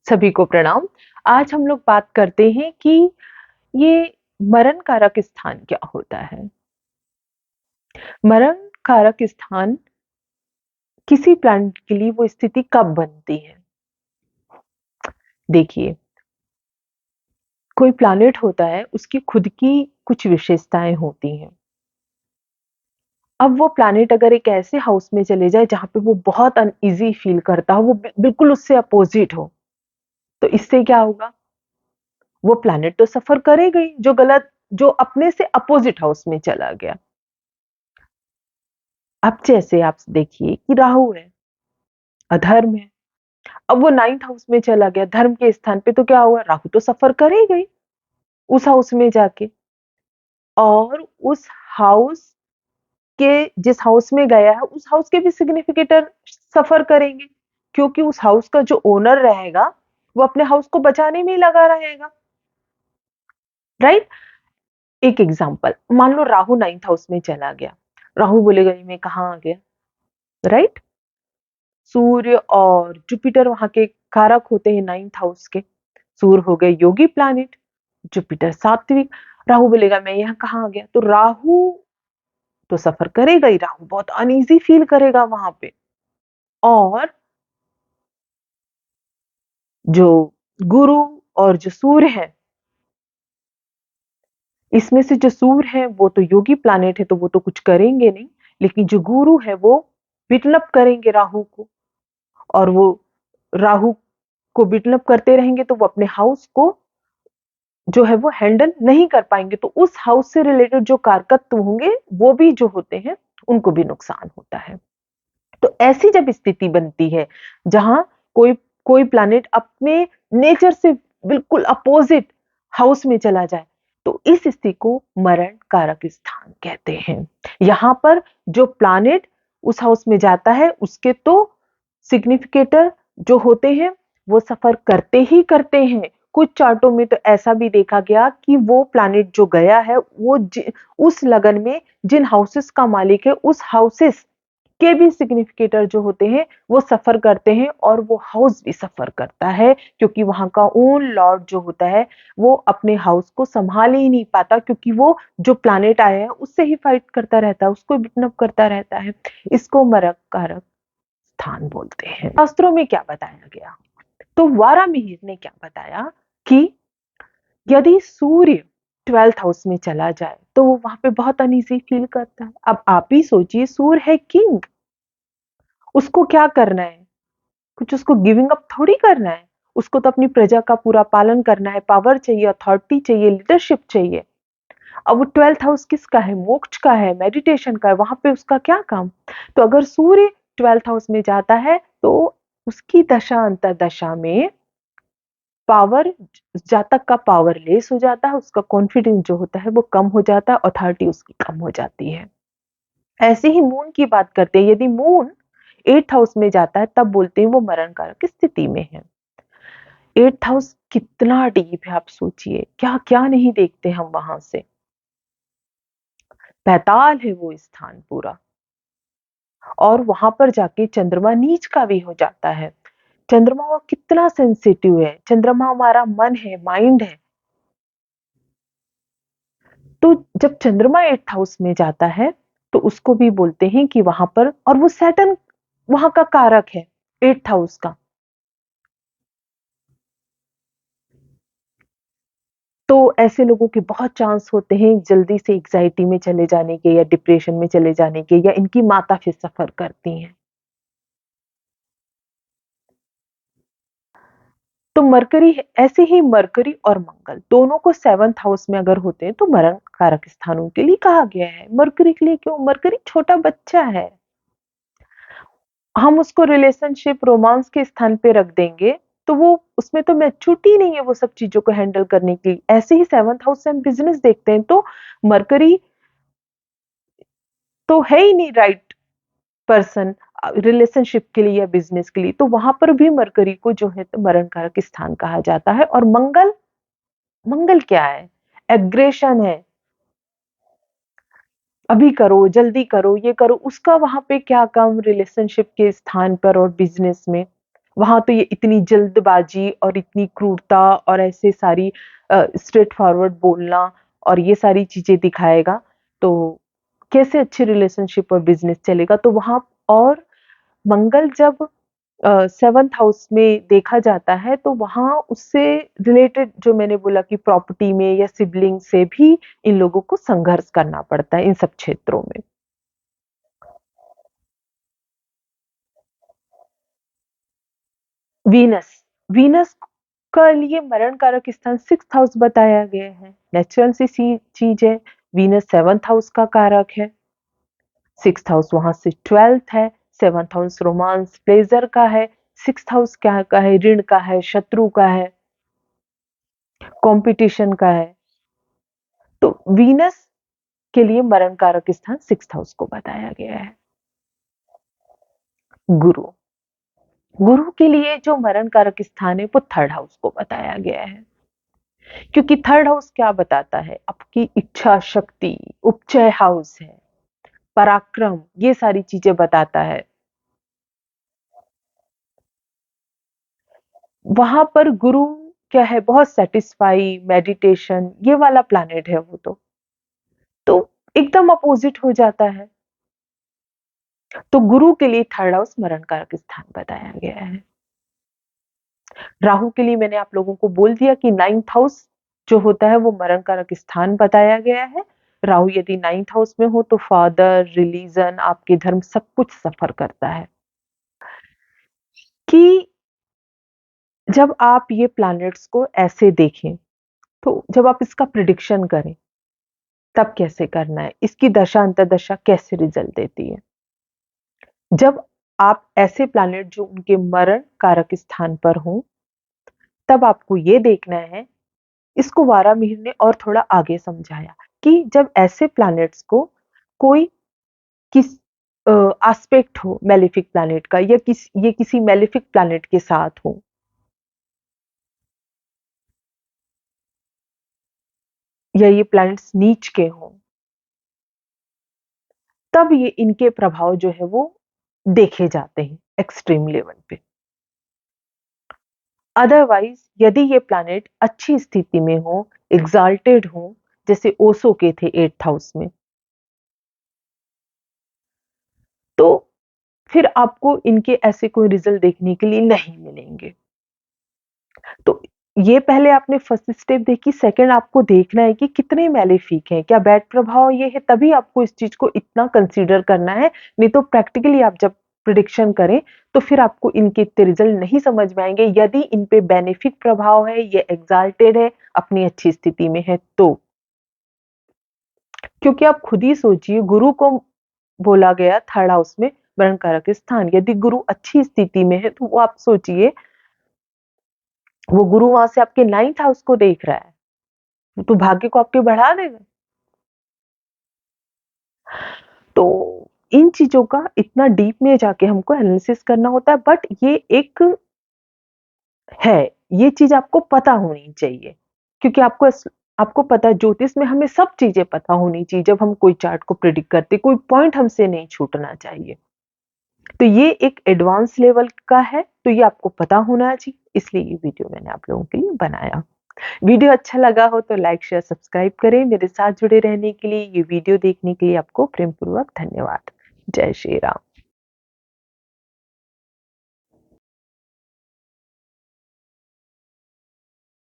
सभी को प्रणाम। आज हम लोग बात करते हैं कि ये मरण कारक स्थान क्या होता है। मरण कारक स्थान किसी प्लैनेट के लिए वो स्थिति कब बनती है? देखिए, कोई प्लैनेट होता है, उसकी खुद की कुछ विशेषताएं होती हैं। अब वो प्लैनेट अगर एक ऐसे हाउस में चले जाए जहां पे वो बहुत अनईजी फील करता हो, वो बिल्कुल उससे अपोजिट हो, तो इससे क्या होगा? वो प्लैनेट तो सफर करेगा ही, जो अपने से अपोजिट हाउस में चला गया। अब जैसे आप देखिए कि राहु है, अधर्म है। अब वो 9th हाउस में चला गया धर्म के स्थान पे, तो क्या हुआ? राहु तो सफर करेगा ही उस हाउस में जाके, और उस हाउस के जिस हाउस में गया है, उस हाउस के भी सिग्निफिकेटर सफर करेंगे, क्योंकि उस हाउस का जो ओनर रहेगा वो अपने हाउस को बचाने में ही लगा रहेगा। राइट? एक एग्जांपल, मान लो राहु 9th हाउस में चला गया। राहु बोलेगा ये मैं कहाँ आ गया? राइट? सूर्य और जुपिटर वहां के कारक होते हैं 9th हाउस के। सूर्य हो गए योगी प्लैनेट, जुपिटर सात्विक। राहु बोलेगा मैं यहाँ कहाँ आ गया? तो राहु तो सफर करेगा ही, राहु बहुत अनईजी फील करेगा वहां पे। और जो गुरु और जो सूर्य है, इसमें से जो सूर्य है वो तो योगी प्लैनेट है, तो वो तो कुछ करेंगे नहीं, लेकिन जो गुरु है वो बिटनअप करेंगे राहु को। और वो राहु को बिटनअप करते रहेंगे तो वो अपने हाउस को जो है वो हैंडल नहीं कर पाएंगे, तो उस हाउस से रिलेटेड जो कारकत्व होंगे वो भी जो होते हैं उनको भी नुकसान होता है। तो ऐसी जब स्थिति बनती है जहां कोई कोई प्लैनेट अपने नेचर से बिल्कुल अपोजिट हाउस में चला जाए, तो इस स्थिति को मरण कारक स्थान कहते हैं। यहां पर जो प्लैनेट उस हाउस में जाता है उसके तो सिग्निफिकेटर जो होते हैं वो सफर करते ही करते हैं। कुछ चार्टों में तो ऐसा भी देखा गया कि वो प्लैनेट जो गया है वो उस लगन में जिन हाउसेस का मालिक है उस हाउसेस के भी सिग्निफिकेटर जो होते हैं वो सफर करते हैं, और वो हाउस भी सफर करता है, क्योंकि वहां का ओन लॉर्ड जो होता है वो अपने हाउस को संभाल ही नहीं पाता, क्योंकि वो जो प्लैनेट आया है उससे ही फाइट करता रहता है, उसको बिटनअप करता रहता है। इसको मरक कारक स्थान बोलते हैं। शास्त्रों में क्या बताया गया? तो वारामिहिर ने क्या बताया कि यदि सूर्य 12th हाउस में चला जाए तो वो वहां पे बहुत अनईजी फील करता है। अब आप ही सोचिए, सूर्य है किंग, उसको क्या करना है? कुछ उसको गिविंग अप थोड़ी करना है। उसको तो अपनी प्रजा का पूरा पालन करना है, पावर चाहिए, अथॉरिटी चाहिए, लीडरशिप चाहिए। अब वो 12th हाउस किसका है? मोक्ष का है, मेडिटेशन का है, वहां पे उसका क्या काम? तो अगर सूर्य 12th हाउस में जाता है तो उसकी दशा अंतरदशा में पावर, जातक का पावर लेस हो जाता है, उसका कॉन्फिडेंस जो होता है वो कम हो जाता है, अथॉरिटी उसकी कम हो जाती है। ऐसे ही मून की बात करते हैं, यदि मून 8th हाउस में जाता है तब बोलते हैं वो मरण कारक स्थिति में है। 8th हाउस कितना डीप है, आप सोचिए, क्या क्या नहीं देखते हम वहां से। पैताल है वो स्थान पूरा, और वहां पर जाके चंद्रमा नीच का भी हो जाता है। चंद्रमा वो कितना सेंसिटिव है, चंद्रमा हमारा मन है, माइंड है। तो जब चंद्रमा 8th हाउस में जाता है तो उसको भी बोलते हैं कि वहां पर, और वो सैटर्न वहां का कारक है 8th हाउस का। तो ऐसे लोगों के बहुत चांस होते हैं जल्दी से एग्जाइटी में चले जाने के, या डिप्रेशन में चले जाने के, या इनकी माता फिर सफर करती हैं। तो मरकरी, ऐसे ही मरकरी और मंगल दोनों को 7th हाउस में अगर होते हैं तो मरण कारक स्थानों के लिए कहा गया है। मरकरी के लिए क्यों? मरकरी छोटा बच्चा है, हम उसको रिलेशनशिप रोमांस के स्थान पे रख देंगे तो वो, उसमें तो मैच्योरिटी नहीं है वो सब चीजों को हैंडल करने की। ऐसे ही 7th हाउस से हम बिजनेस देखते हैं तो मरकरी तो है ही नहीं राइट पर्सन रिलेशनशिप के लिए या बिजनेस के लिए, तो वहां पर भी मरकरी को जो है तो मरण कारक स्थान कहा जाता है। और मंगल, मंगल क्या है? एग्रेशन है, अभी करो, जल्दी करो, ये करो, उसका वहां पे क्या काम रिलेशनशिप के स्थान पर और बिजनेस में? वहाँ तो ये इतनी जल्दबाजी और इतनी क्रूरता और ऐसे सारी स्ट्रेट फॉरवर्ड बोलना और ये सारी चीज़ें दिखाएगा, तो कैसे अच्छी रिलेशनशिप और बिज़नेस चलेगा? तो वहाँ और मंगल जब 7th हाउस में देखा जाता है, तो वहाँ उससे रिलेटेड जो मैंने बोला कि प्रॉपर्टी में या सिबलिंग से भी इन लोगों को संघर्ष करना पड़ता है इन सब क्षेत्रों में। वीनस वीनस का लिए मरण कारक स्थान 6th हाउस बताया गया है। नेचुरल सी चीज है। वीनस 7th हाउस का कारक है। 6th हाउस वहां से 12th है। 7th हाउस रोमांस प्लेजर का है। 6th हाउस क्या का है? ऋण का है, शत्रु का है, कंपटीशन का है। तो वीनस के लिए मरण कारक स्थान 6th हाउस को बताया गया है। गुरु गुरु के लिए जो मरण कारक स्थान है वो 3rd हाउस को बताया गया है, क्योंकि 3rd हाउस क्या बताता है? आपकी इच्छा शक्ति, उपचय हाउस है, पराक्रम, ये सारी चीजें बताता है। वहां पर गुरु क्या है? बहुत सेटिस्फाई, मेडिटेशन, ये वाला प्लैनेट है वो तो एकदम अपोजिट हो जाता है। तो गुरु के लिए 3rd हाउस मरण कारक स्थान बताया गया है। राहु के लिए मैंने आप लोगों को बोल दिया कि 9th हाउस जो होता है वो मरण कारक स्थान बताया गया है। राहु यदि 9th हाउस में हो तो फादर, रिलीजन, आपके धर्म सब कुछ सफर करता है। कि जब आप ये प्लैनेट्स को ऐसे देखें, तो जब आप इसका प्रिडिक्शन करें, तब कैसे करना है? इसकी दशा अंतर्दशा कैसे रिजल्ट देती है? जब आप ऐसे प्लैनेट जो उनके मरण कारक स्थान पर हों, तब आपको ये देखना है। इसको वारामिहिर ने और थोड़ा आगे समझाया कि जब ऐसे प्लैनेट्स को कोई किस एस्पेक्ट हो मेलेफिक प्लैनेट का या ये किसी मेलेफिक प्लैनेट के साथ हो, या ये प्लैनेट्स नीच के हों, तब ये इनके प्रभाव जो है वो देखे जाते हैं एक्सट्रीम लेवल पे। अदरवाइज यदि ये प्लैनेट अच्छी स्थिति में हो, एग्जाल्टेड हो, जैसे ओशो के थे 8th हाउस में, तो फिर आपको इनके ऐसे कोई रिजल्ट देखने के लिए नहीं मिलेंगे। तो ये पहले आपने फर्स्ट स्टेप देखी। सेकंड आपको देखना है कि कितने मैलेफिक हैं, क्या बैड प्रभाव ये है, तभी आपको इस चीज को इतना कंसीडर करना है। नहीं तो प्रैक्टिकली आप जब प्रिडिक्शन करें तो फिर आपको इनके इतने रिजल्ट नहीं समझ में आएंगे। यदि इन पे बेनिफिक प्रभाव है, ये एग्जाल्टेड है, अपनी अच्छी स्थिति में है तो। क्योंकि आप खुद ही सोचिए, गुरु को बोला गया 3rd हाउस में मरण कारक स्थान। यदि गुरु अच्छी स्थिति में है तो वो आप सोचिए, वो गुरु वहां से आपके 9th हाउस को देख रहा है, तो भाग्य को आपके बढ़ा देगा। तो इन चीजों का इतना डीप में जाके हमको एनालिसिस करना होता है, बट ये एक है, ये चीज आपको पता होनी चाहिए। क्योंकि आपको पता है ज्योतिष में हमें सब चीजें पता होनी चाहिए। जब हम कोई चार्ट को प्रिडिक्ट करते, कोई पॉइंट हमसे नहीं छूटना चाहिए। तो ये एक एडवांस लेवल का है, तो ये आपको पता होना चाहिए, इसलिए ये वीडियो मैंने आप लोगों के लिए बनाया। वीडियो अच्छा लगा हो तो लाइक, शेयर, सब्सक्राइब करें। मेरे साथ जुड़े रहने के लिए, ये वीडियो देखने के लिए आपको प्रेम पूर्वक धन्यवाद। जय श्री राम।